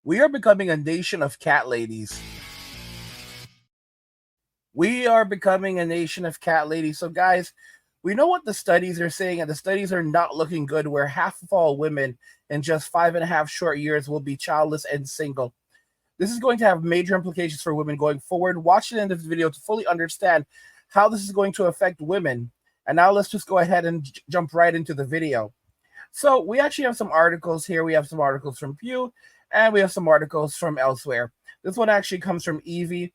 We are becoming a nation of cat ladies. We are becoming a nation of cat ladies. So, guys, we know what the studies are saying, and the studies are not looking good, where half of all women in just 5.5 short years will be childless and single. This is going to have major implications for women going forward. Watch the end of this video to fully understand how this is going to affect women. And now let's just go ahead and jump right into the video. So we actually have some articles here. We have some articles from Pew, and we have some articles from elsewhere. This one actually comes from Evie,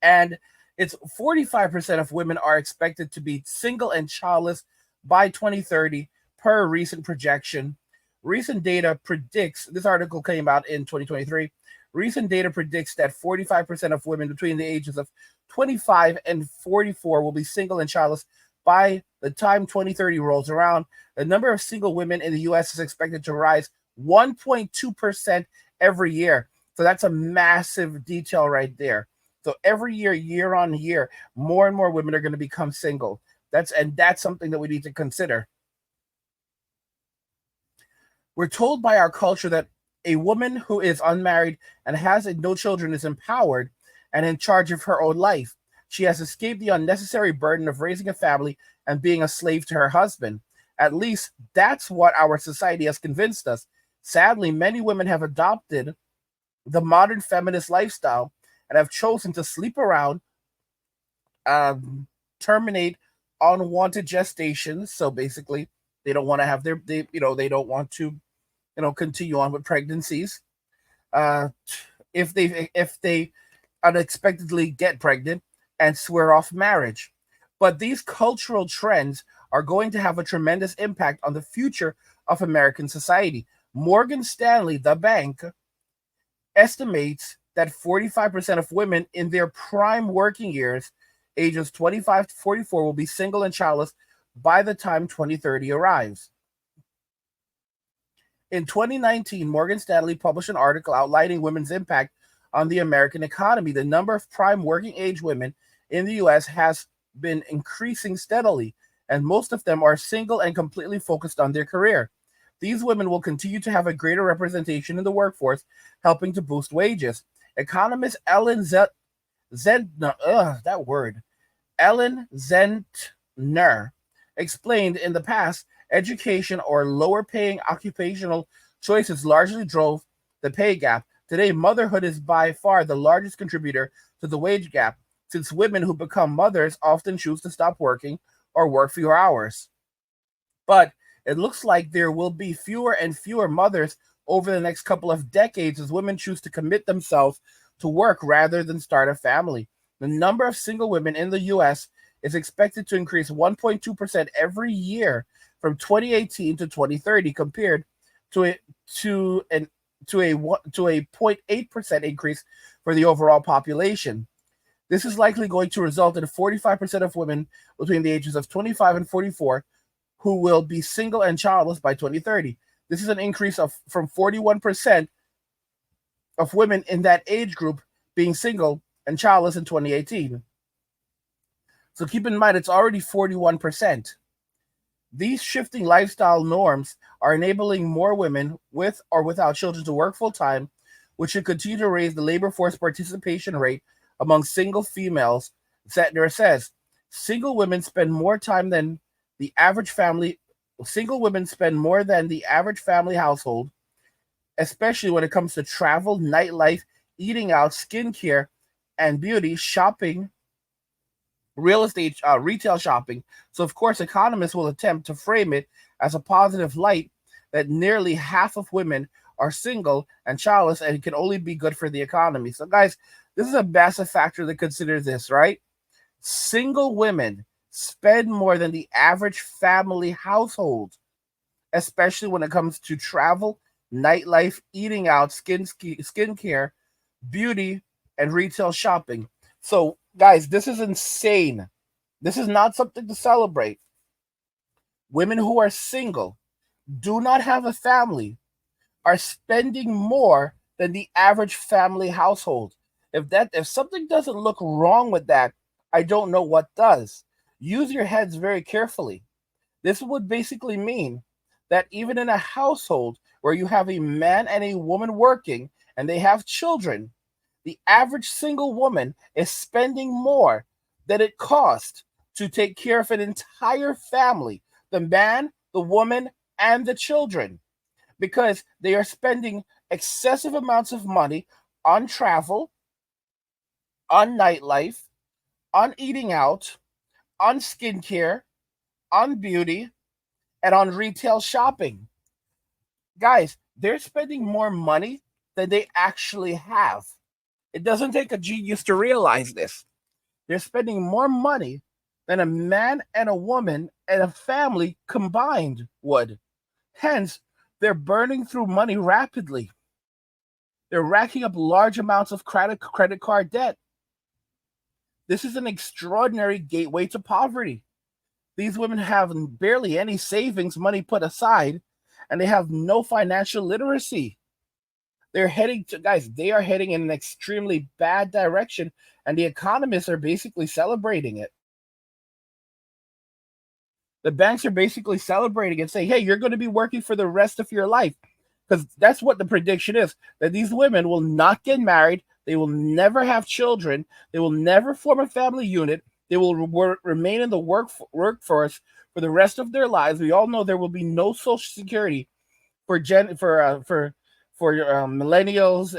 and it's 45% of women are expected to be single and childless by 2030 per recent projection. Recent data predicts, this article came out in 2023, recent data predicts that 45% of women between the ages of 25 and 44 will be single and childless by the time 2030 rolls around. The number of single women in the US is expected to rise 1.2% every year. So that's a massive detail right there. So every year, year on year, more and more women are going to become single. That's something that we need to consider. We're told by our culture that a woman who is unmarried and has no children is empowered and in charge of her own life. She has escaped the unnecessary burden of raising a family and being a slave to her husband. At least that's what our society has convinced us. Sadly, many women have adopted the modern feminist lifestyle and have chosen to sleep around, terminate unwanted gestations. So basically, they don't want to have they don't want to, continue on with pregnancies. If they unexpectedly get pregnant, and swear off marriage. But these cultural trends are going to have a tremendous impact on the future of American society. Morgan Stanley, the bank, estimates that 45% of women in their prime working years, ages 25 to 44, will be single and childless by the time 2030 arrives. In 2019, Morgan Stanley published an article outlining women's impact on the American economy. The number of prime working age women in the US has been increasing steadily, and most of them are single and completely focused on their career. These women will continue to have a greater representation in the workforce, helping to boost wages. Economist Ellen Zentner explained in the past, education or lower paying occupational choices largely drove the pay gap. Today, motherhood is by far the largest contributor to the wage gap, since women who become mothers often choose to stop working or work fewer hours. But it looks like there will be fewer and fewer mothers over the next couple of decades as women choose to commit themselves to work rather than start a family. The number of single women in the US is expected to increase 1.2% every year from 2018 to 2030, compared to a 0.8% increase for the overall population. This is likely going to result in 45% of women between the ages of 25 and 44 who will be single and childless by 2030. This is an increase from 41% of women in that age group being single and childless in 2018. So keep in mind, it's already 41%. These shifting lifestyle norms are enabling more women with or without children to work full time, which should continue to raise the labor force participation rate among single females. Zettner says single women spend more time than the average family. Single women spend more than the average family household, especially when it comes to travel, nightlife, eating out, skincare, and beauty, shopping, real estate, retail shopping. So, of course, economists will attempt to frame it as a positive light that nearly half of women are single and childless, and it can only be good for the economy. So, guys, this is a massive factor to consider this, right? Single women spend more than the average family household, especially when it comes to travel, nightlife, eating out, skincare, beauty, and retail shopping. So, guys, this is insane. This is not something to celebrate. Women who are single, do not have a family, are spending more than the average family household. If something doesn't look wrong with that, I don't know what does. Use your heads very carefully. This would basically mean that even in a household where you have a man and a woman working and they have children, the average single woman is spending more than it costs to take care of an entire family, the man, the woman, and the children, because they are spending excessive amounts of money on travel, on nightlife, on eating out, on skincare, on beauty, and on retail shopping. Guys, they're spending more money than they actually have. It doesn't take a genius to realize this. They're spending more money than a man and a woman and a family combined would. Hence, they're burning through money rapidly. They're racking up large amounts of credit card debt. This is an extraordinary gateway to poverty. These women have barely any savings money put aside, and they have no financial literacy. They're heading to, guys, they are heading in an extremely bad direction, and the economists are basically celebrating it. The banks are basically celebrating and saying, hey, you're going to be working for the rest of your life. Because that's what the prediction is, that these women will not get married. They will never have children. They will never form a family unit. They will remain in the workforce for the rest of their lives. We all know there will be no Social Security for millennials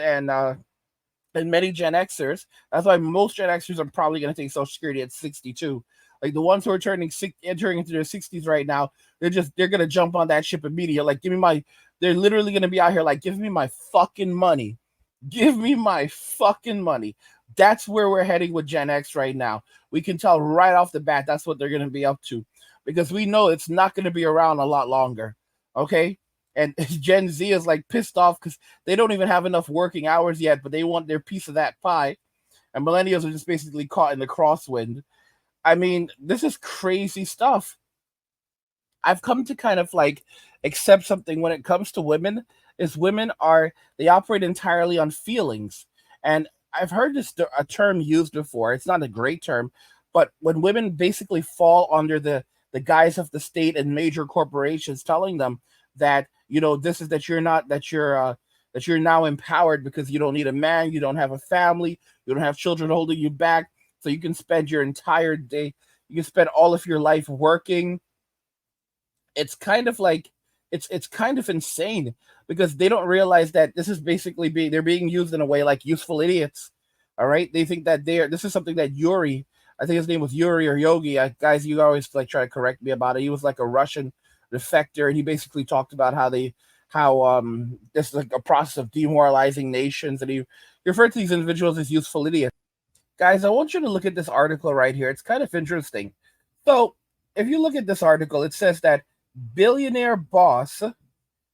and many Gen Xers. That's why most Gen Xers are probably going to take Social Security at 62. Like the ones who are entering into their 60s right now, they're gonna jump on that ship immediately. Like, they're literally gonna be out here like, give me my fucking money. Give me my fucking money. That's where we're heading with Gen X right now. We can tell right off the bat that's what they're gonna be up to. Because we know it's not gonna be around a lot longer. Okay? And Gen Z is like pissed off because they don't even have enough working hours yet, but they want their piece of that pie. And millennials are just basically caught in the crosswind. I mean, this is crazy stuff. I've come to kind of like accept something when it comes to women is they operate entirely on feelings. And I've heard a term used before. It's not a great term, but when women basically fall under the guise of the state and major corporations telling them that, this is that you're now empowered because you don't need a man, you don't have a family, you don't have children holding you back. So you can spend your entire day, you can spend all of your life working. It's kind of like it's kind of insane because they don't realize that this is basically they're being used in a way like useful idiots. All right, they think that this is something that Yuri, I think his name was Yuri or Yogi. Guys, you always like try to correct me about it. He was like a Russian defector, and he basically talked about how this is like a process of demoralizing nations, and he referred to these individuals as useful idiots. Guys, I want you to look at this article right here. It's kind of interesting. So, if you look at this article, it says that billionaire boss,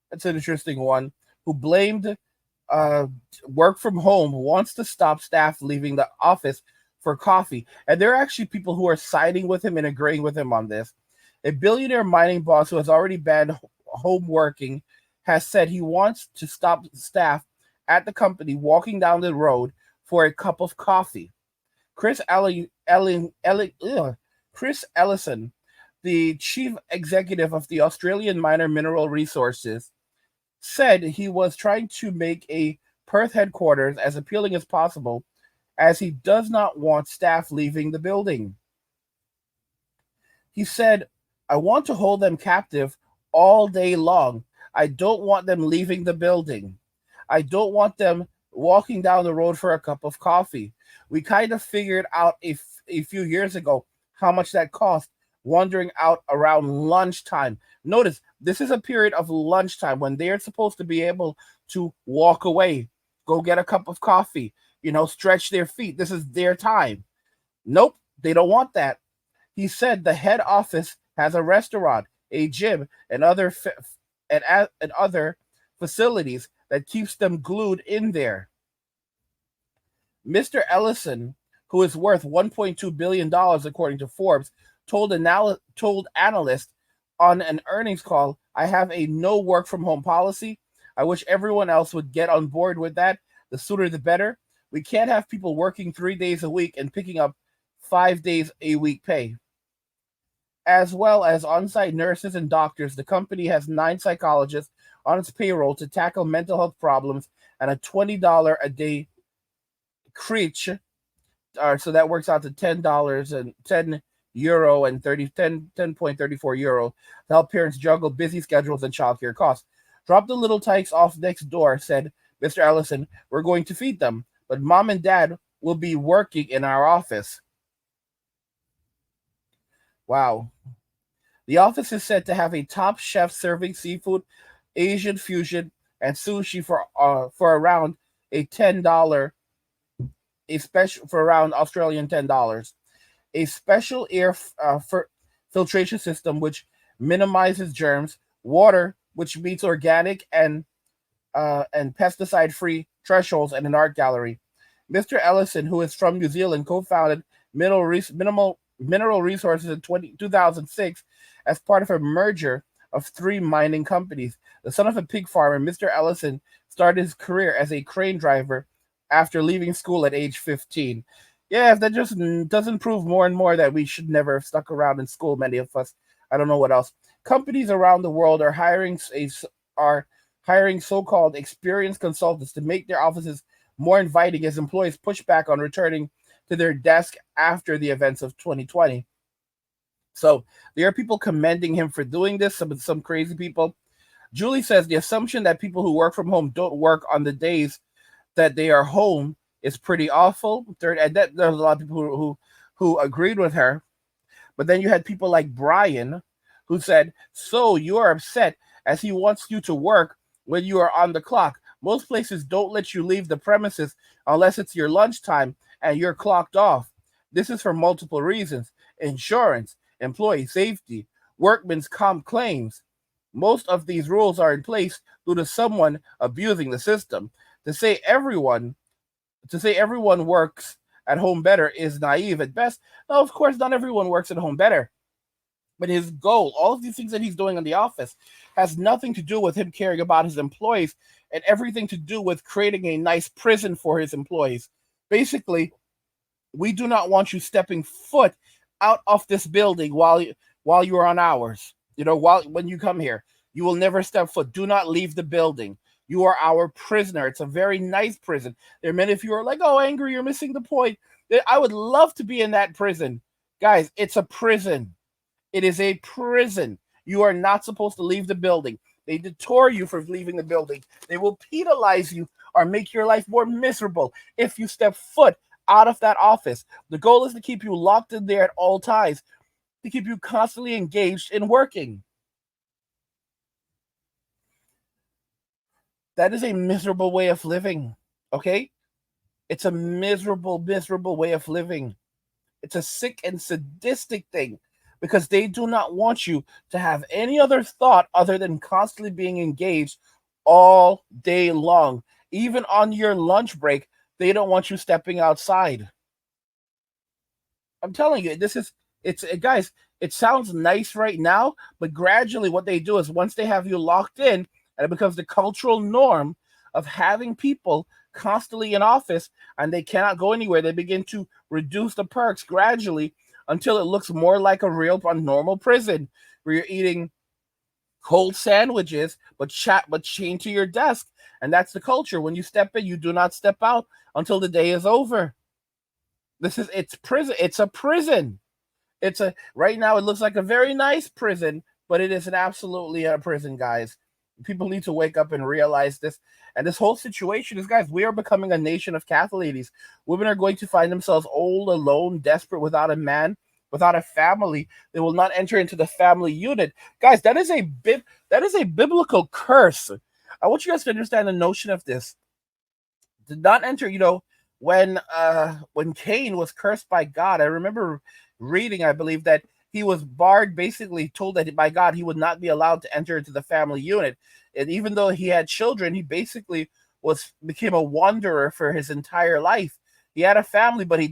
that's an interesting one, who blamed work from home wants to stop staff leaving the office for coffee. And there are actually people who are siding with him and agreeing with him on this. A billionaire mining boss who has already banned home working has said he wants to stop staff at the company walking down the road for a cup of coffee. Chris Ellison, the chief executive of the Australian Miner Mineral Resources, said he was trying to make a Perth headquarters as appealing as possible, as he does not want staff leaving the building. He said, I want to hold them captive all day long. I don't want them leaving the building. I don't want them walking down the road for a cup of coffee. We kind of figured out a few years ago how much that cost, wandering out around lunchtime. Notice, this is a period of lunchtime when they're supposed to be able to walk away, go get a cup of coffee, stretch their feet. This is their time. Nope, they don't want that. He said the head office has a restaurant, a gym, and other facilities that keeps them glued in there. Mr. Ellison, who is worth $1.2 billion according to Forbes, told analysts on an earnings call, I have a no work from home policy. I wish everyone else would get on board with that. The sooner the better. We can't have people working 3 days a week and picking up 5 days a week pay. As well as on-site nurses and doctors, the company has 9 psychologists, on its payroll to tackle mental health problems and a $20 a day creech. So that works out to $10 and €10 and 10.34 euro to help parents juggle busy schedules and childcare costs. Drop the little tykes off next door, said Mr. Ellison. We're going to feed them, but mom and dad will be working in our office. Wow. The office is said to have a top chef serving seafood, Asian fusion, and sushi for around a $10, a special for around Australian $10. A special air filtration system which minimizes germs, water which meets organic and pesticide-free thresholds, and an art gallery. Mr. Ellison, who is from New Zealand, co-founded Mineral Resources in 2006 as part of a merger of three mining companies. The son of a pig farmer, Mr. Ellison started his career as a crane driver after leaving school at age 15. Yeah, if that just doesn't prove more and more that we should never have stuck around in school, many of us. I don't know what else. Companies around the world are hiring so-called experienced consultants to make their offices more inviting as employees push back on returning to their desk after the events of 2020. So there are people commending him for doing this, some crazy people. Julie says the assumption that people who work from home don't work on the days that they are home is pretty awful. And that there's a lot of people who agreed with her. But then you had people like Brian who said, so you are upset as he wants you to work when you are on the clock. Most places don't let you leave the premises unless it's your lunchtime and you're clocked off. This is for multiple reasons: insurance, employee safety, workman's comp claims. Most of these rules are in place due to someone abusing the system. To say everyone works at home better is naive at best. No, of course, not everyone works at home better. But his goal, all of these things that he's doing in the office, has nothing to do with him caring about his employees and everything to do with creating a nice prison for his employees. Basically, we do not want you stepping foot out of this building while you are on hours. When you come here, you will never step foot. Do not leave the building. You are our prisoner. It's a very nice prison. There are many of you who are like, oh, angry, you're missing the point. I would love to be in that prison. Guys, it's a prison. It is a prison. You are not supposed to leave the building. They deter you for leaving the building. They will penalize you or make your life more miserable if you step foot out of that office. The goal is to keep you locked in there at all times, to keep you constantly engaged in working. That is a miserable way of living, okay? It's a miserable, miserable way of living. It's a sick and sadistic thing because they do not want you to have any other thought other than constantly being engaged all day long. Even on your lunch break, they don't want you stepping outside. I'm telling you, guys, it sounds nice right now, but gradually what they do is once they have you locked in, and it becomes the cultural norm of having people constantly in office and they cannot go anywhere, they begin to reduce the perks gradually until it looks more like a normal prison where you're eating cold sandwiches but chained to your desk. And that's the culture. When you step in, you do not step out until the day is over. It's prison. It's a prison. Right now it looks like a very nice prison, but it is absolutely a prison, guys. People need to wake up and realize this. And this whole situation is, guys, we are becoming a nation of cat ladies. Women are going to find themselves old, alone, desperate, without a man, without a family. They will not enter into the family unit. Guys, that is a biblical curse. I want you guys to understand the notion of this. Did not enter, when Cain was cursed by God. I remember reading, I believe, that he was barred, basically told that by God he would not be allowed to enter into the family unit. And even though he had children, he basically became a wanderer for his entire life. He had a family, but he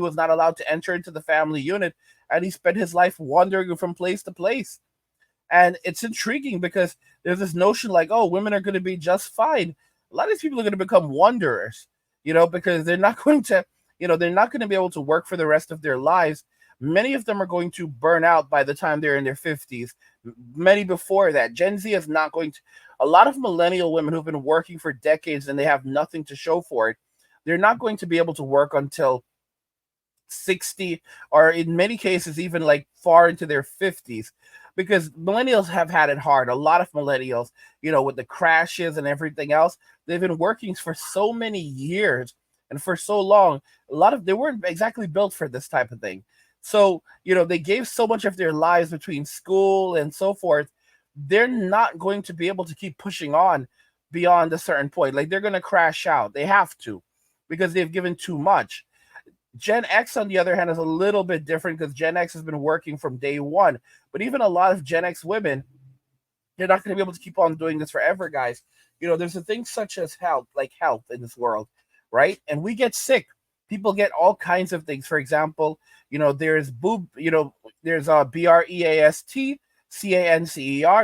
was not allowed to enter into the family unit, and he spent his life wandering from place to place. And it's intriguing because there's this notion like, oh, women are going to be just fine. A lot of these people are going to become wanderers, because they're not going to, they're not going to be able to work for the rest of their lives. Many of them are going to burn out by the time they're in their 50s. Many before that. Gen Z is not going to. A lot of millennial women who've been working for decades and they have nothing to show for it, they're not going to be able to work until 60, or in many cases even like far into their 50s, because millennials have had it hard. A lot of millennials, with the crashes and everything else, they've been working for so many years and for so long. A lot of they weren't exactly built for this type of thing. So they gave so much of their lives between school and so forth. They're not going to be able to keep pushing on beyond a certain point. Like, they're going to crash out. They have to, because they've given too much. Gen X, on the other hand, is a little bit different because Gen X has been working from day one. But even a lot of Gen X women, they're not going to be able to keep on doing this forever, guys. There's a thing such as health, like health in this world, right? And we get sick. People get all kinds of things. For example, there's a BREAST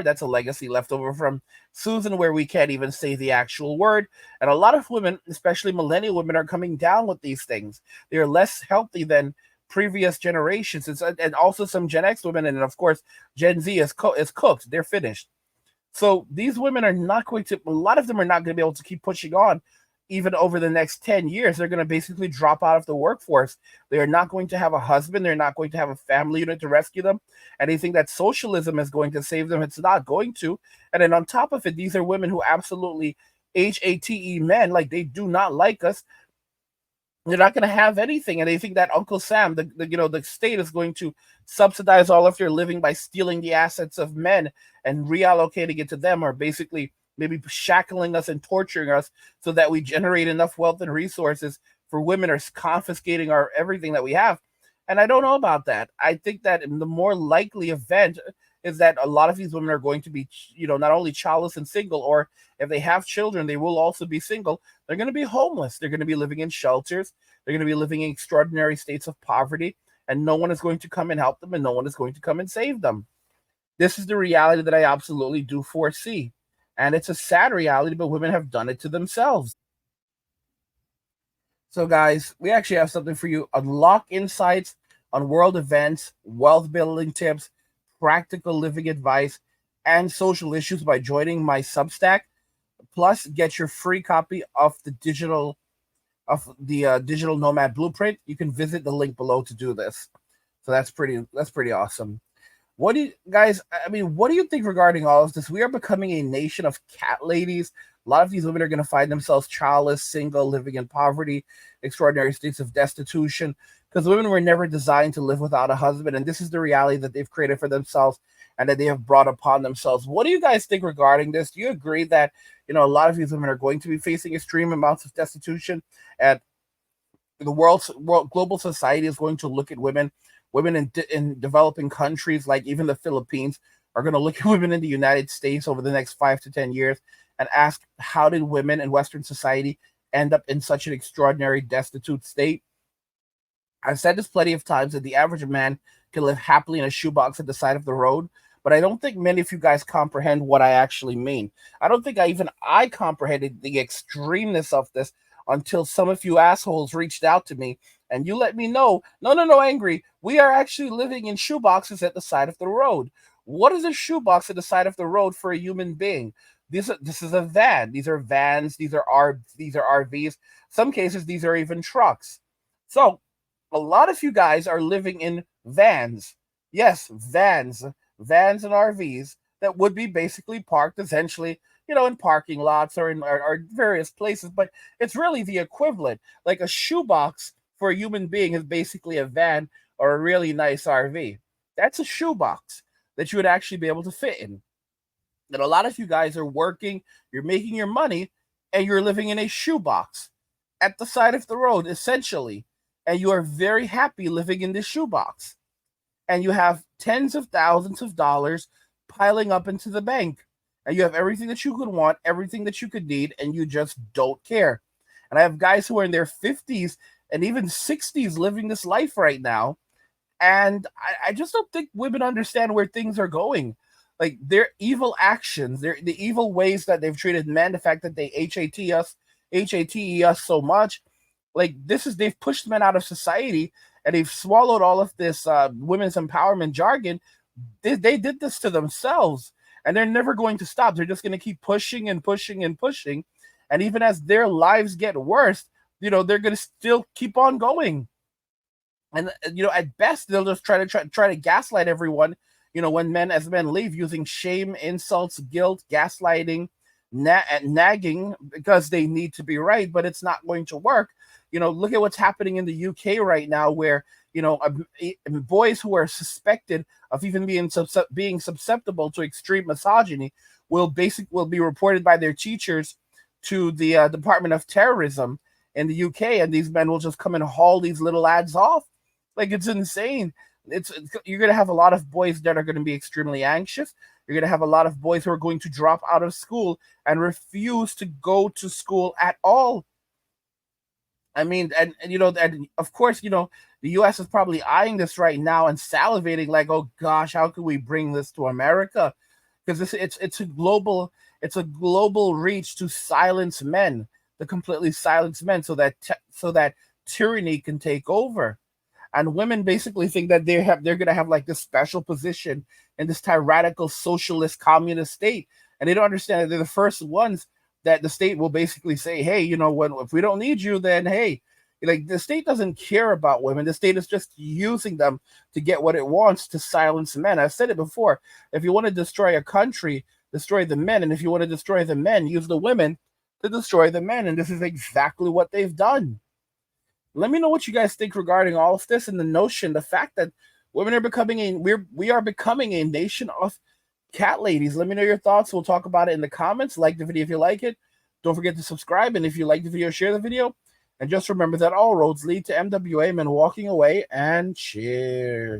That's a legacy left over from Susan, where we can't even say the actual word. And a lot of women, especially millennial women, are coming down with these things. They're less healthy than previous generations. And also some Gen X women, and of course, Gen Z is cooked. They're finished. So these women are not going to, a lot of them are not going to be able to keep pushing on even over the next 10 years. They're going to basically drop out of the workforce. They are not going to have a husband. They're not going to have a family unit to rescue them. And they think that socialism is going to save them. It's not going to. And then on top of it, these are women who absolutely HATE men, like, they do not like us. They're not going to have anything, and they think that Uncle Sam, the state, is going to subsidize all of their living by stealing the assets of men and reallocating it to them, or basically maybe shackling us and torturing us so that we generate enough wealth and resources for women, or confiscating our everything that we have. And I don't know about that. I think that the more likely event is that a lot of these women are going to be, not only childless and single, or if they have children, they will also be single. They're going to be homeless. They're going to be living in shelters. They're going to be living in extraordinary states of poverty, and no one is going to come and help them, and no one is going to come and save them. This is the reality that I absolutely do foresee. And it's a sad reality, but women have done it to themselves. So, guys, we actually have something for you: unlock insights on world events, wealth building tips, practical living advice, and social issues by joining my Substack. Plus, get your free copy of the digital nomad blueprint. You can visit the link below to do this. So that's pretty awesome. What do you guys? I mean, what do you think regarding all of this? We are becoming a nation of cat ladies. A lot of these women are going to find themselves childless, single, living in poverty, extraordinary states of destitution, because women were never designed to live without a husband, and this is the reality that they've created for themselves and that they have brought upon themselves. What do you guys think regarding this? Do you agree that a lot of these women are going to be facing extreme amounts of destitution, and the world global society is going to look at women in developing countries, like even the Philippines, are going to look at women in the United States over the next 5 to 10 years and ask, how did women in Western society end up in such an extraordinary destitute state? I've said this plenty of times, that the average man can live happily in a shoebox at the side of the road, but I don't think many of you guys comprehend what I actually mean. I don't think I comprehended the extremeness of this until some of you assholes reached out to me and you let me know. No, no, no, Angry. We are actually living in shoeboxes at the side of the road. What is a shoebox at the side of the road for a human being? This is a van. These are vans. These are RVs. Some cases these are even trucks. So a lot of you guys are living in vans. Yes, vans and RVs that would be basically parked essentially, in parking lots or in or various places, but it's really the equivalent. Like, a shoebox for a human being is basically a van or a really nice RV. That's a shoebox that you would actually be able to fit in. And a lot of you guys are working, you're making your money, and you're living in a shoebox at the side of the road, essentially. And you are very happy living in this shoebox. And you have tens of thousands of dollars piling up into the bank. And you have everything that you could want, everything that you could need, and you just don't care. And I have guys who are in their 50s and even 60s living this life right now. And I just don't think women understand where things are going. Like, their evil actions, the evil ways that they've treated men, the fact that they HATE us so much. Like, they've pushed men out of society, and they've swallowed all of this women's empowerment jargon. They did this to themselves. and they're never going to stop. They're just going to keep pushing and pushing and pushing, and even as their lives get worse, they're going to still keep on going. And at best, they'll just try to gaslight everyone. When as men leave, using shame, insults, guilt, gaslighting, nagging, because they need to be right, but it's not going to work. Look at what's happening in the UK right now, where boys who are suspected of even being susceptible to extreme misogyny will be reported by their teachers to the Department of Terrorism in the UK, and these men will just come and haul these little lads off. Like, it's insane. You're going to have a lot of boys that are going to be extremely anxious. You're going to have a lot of boys who are going to drop out of school and refuse to go to school at all. I mean, and of course, the U.S. is probably eyeing this right now and salivating, like, oh gosh, how can we bring this to America? Because it's a global reach to silence men, to completely silence men, so that tyranny can take over. And women basically think that they're going to have like this special position in this tyrannical socialist communist state, and they don't understand that they're the first ones that the state will basically say, hey, if we don't need you, then hey, like, the state doesn't care about women. The state is just using them to get what it wants, to silence men. I've said it before. If you want to destroy a country, destroy the men, and if you want to destroy the men, use the women to destroy the men. And this is exactly what they've done. Let me know what you guys think regarding all of this, and the fact that women are we are becoming a nation of cat ladies. Let me know your thoughts. We'll talk about it in the comments. Like the video if you like it. Don't forget to subscribe, and if you like the video, share the video. And just remember that all roads lead to MWA Men walking away, and cheers.